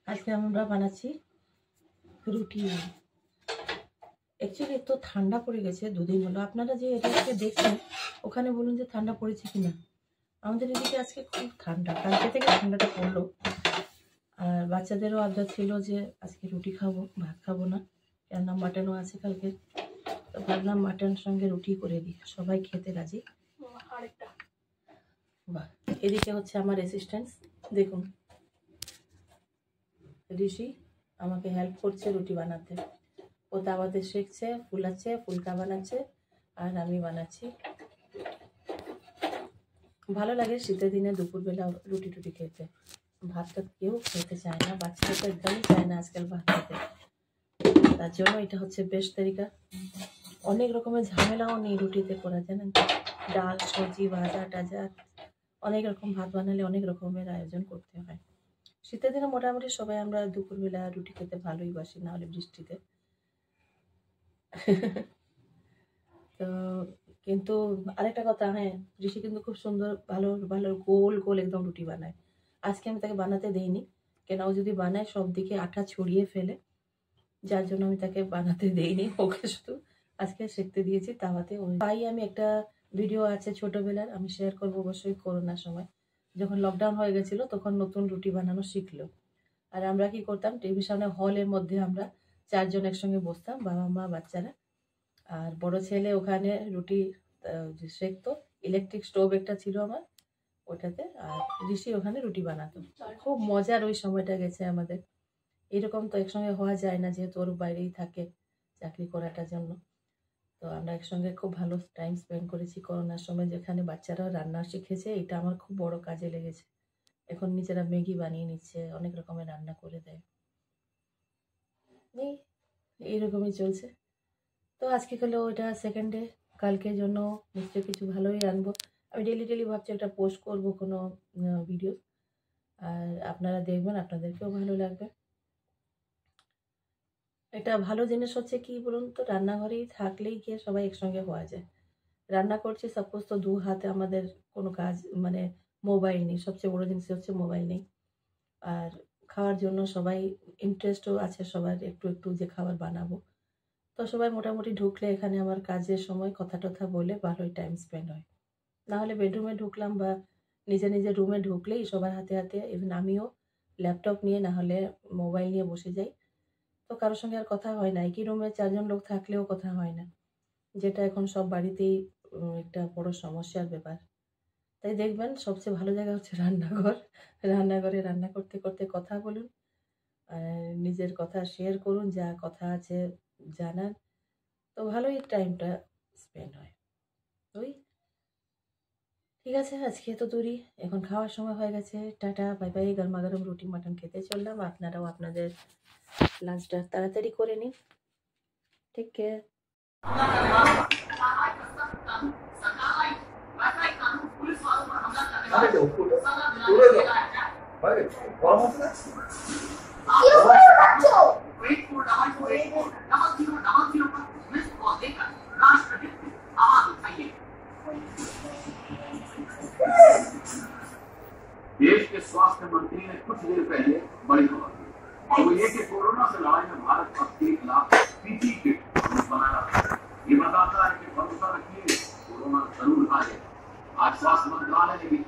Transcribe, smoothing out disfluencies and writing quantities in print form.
আজকে আমরা বানাচ্ছি রুটি। অ্যাকচুয়ালি তো ঠান্ডা পড়ে গেছে দুদিন হলো। আপনারা যে এরিয়াতে দেখছেন ওখানে বলুন যে ঠান্ডা পড়েছে কিনা। আমাদের এদিকে আজকে খুব ঠান্ডা, কালকে থেকে ঠান্ডাটা পড়লো। আর বাচ্চাদেরও আবদার ছিল যে আজকে রুটি খাবো, ভাত খাবো না, কেননা মাটনও আছে কালকে। তো ভাবলাম মাটন সঙ্গে রুটি করে দিই, সবাই খেতে রাজি। বাহ, এদিকে হচ্ছে আমার অ্যাসিস্ট্যান্ট, দেখুন ঋষি আমাকে হেল্প করছে রুটি বানাতে। ও তাওয়াতে শেখছে, ফুলাচ্ছে, ফুলকা বানাচ্ছে, আর আমি বানাচ্ছি। ভালো লাগে শীতের দিনে দুপুরবেলা রুটি টুটি খেতে। ভাতটা কেউ খেতে চায় না, বাচ্চারা তো একদমই চায় না আজকাল ভাত খেতে। তার জন্য এটা হচ্ছে বেস্ট তরিকা। অনেক রকমের ঝামেলাও নেই রুটিতে করা, জানেন তো। ডাল, সবজি, ভাজা টাজা, অনেক রকম ভাত বানালে অনেক রকমের আয়োজন করতে হয়। শীতের দিনে মোটামুটি সবাই আমরা দুপুরবেলা রুটি খেতে ভালোই বাসি, না হলে বৃষ্টিতে। তো কিন্তু আরেকটা কথা, হ্যাঁ, ঋষি কিন্তু খুব সুন্দর ভালো ভালো গোল গোল একদম রুটি বানায়। আজকে আমি তাকে বানাতে দেইনি, কেন ও যদি বানায় সব দিকে আটা ছড়িয়ে ফেলে, যার জন্য আমি তাকে বানাতে দেইনি। ওকে শুধু আজকে শিখতে দিয়েছি তাওয়াতে। তাই আমি একটা ভিডিও আছে ছোটবেলার, আমি শেয়ার করবো অবশ্যই। করোনার সময় যখন লকডাউন হয়ে গেছিল তখন নতুন রুটি বানানো শিখলো। আর আমরা কি করতাম, টিভির সামনে হলের মধ্যে আমরা 4 জন একসঙ্গে বসতাম, বাবা মা বাচ্চারা। আর বড় ছেলে ওখানে রুটি সেঁকতো, ইলেকট্রিক স্টোভ একটা ছিল আমার ওটাতে, আর ঋষি ওখানে রুটি বানাতো। খুব মজার ওই সময়টা গেছে আমাদের। এরকম তো একসঙ্গে হওয়া যায় না, যেহেতু ওর বাইরেই থাকে চাকরি করাটার জন্য। তো আমরা একসঙ্গে খুব ভালো টাইম স্পেন্ড করেছি করোনার সময়, যেখানে বাচ্চারাও রান্না শিখেছে। এটা আমার খুব বড় কাজে লেগেছে। এখন নিজেরা ম্যাগি বানিয়ে নিচ্ছে, অনেক রকমের রান্না করে দেয়। এইরকমই চলছে। তো আজকে হলো ওটা সেকেন্ড ডে, কালকের জন্য নিশ্চয়ই কিছু ভালোই আনবো। আমি ডেলি ভাবছি একটা পোস্ট করবো কোনো ভিডিও, আর আপনারা দেখবেন, আপনাদেরকেও ভালো লাগবে। একটা ভালো জিনিস হচ্ছে কি বলুন তো, রান্নাঘরেই থাকলেই গিয়ে সবাই একসঙ্গে হওয়া যায়। রান্না করছি সাপোজ, তো 2 হাতে আমাদের কোনো কাজ, মানে মোবাইল নেই। সবচেয়ে বড় জিনিস হচ্ছে মোবাইল নেই। আর খাওয়ার জন্য সবাই ইন্টারেস্টও আছে সবার একটু একটু, যে খাবার বানাবো। তো সবাই মোটামুটি ঢুকলে এখানে আমার কাজের সময় কথা টথা বলে ভালোই টাইম স্পেন্ড হয়। নাহলে বেডরুমে ঢুকলাম বা নিজের রুমে ঢুকলেই সবার হাতে হাতে, ইভেন আমিও ল্যাপটপ নিয়ে না হলে মোবাইল নিয়ে বসে যাই। তো কারোর সঙ্গে আর কথা হয় না। একই রুমে 4 জন লোক থাকলেও কথা হয় না, যেটা এখন সব বাড়িতেই একটা বড় সমস্যার ব্যাপার। তাই দেখবেন সবচেয়ে ভালো জায়গা হচ্ছে রান্নাঘর। রান্নাঘরে রান্না করতে করতে কথা বলুন, নিজের কথা শেয়ার করুন, যা কথা আছে জানার। তো ভালোই টাইমটা স্পেন্ড হয়। ওই ঠিক আছে, আজকে তো দূরই, এখন খাওয়ার সময় হয়ে গেছে। Tata, bye bye. গরমা গরম রুটি মাটন খেতে চললাম। আপনারাও আপনাদের লাঞ্চটা তাড়াতাড়ি করে নিন। Take care. देश के स्वास्थ्य मंत्री ने कुछ देर पहले बड़ी खबर दी, तो वो ये कि कोरोना से लड़ाई में भारत अब 1 लाख पीपी किट बना रहा है। ये बताता है कि भरोसा रखिए, कोरोना जरूर आएगा। आज स्वास्थ्य मंत्रालय ने भी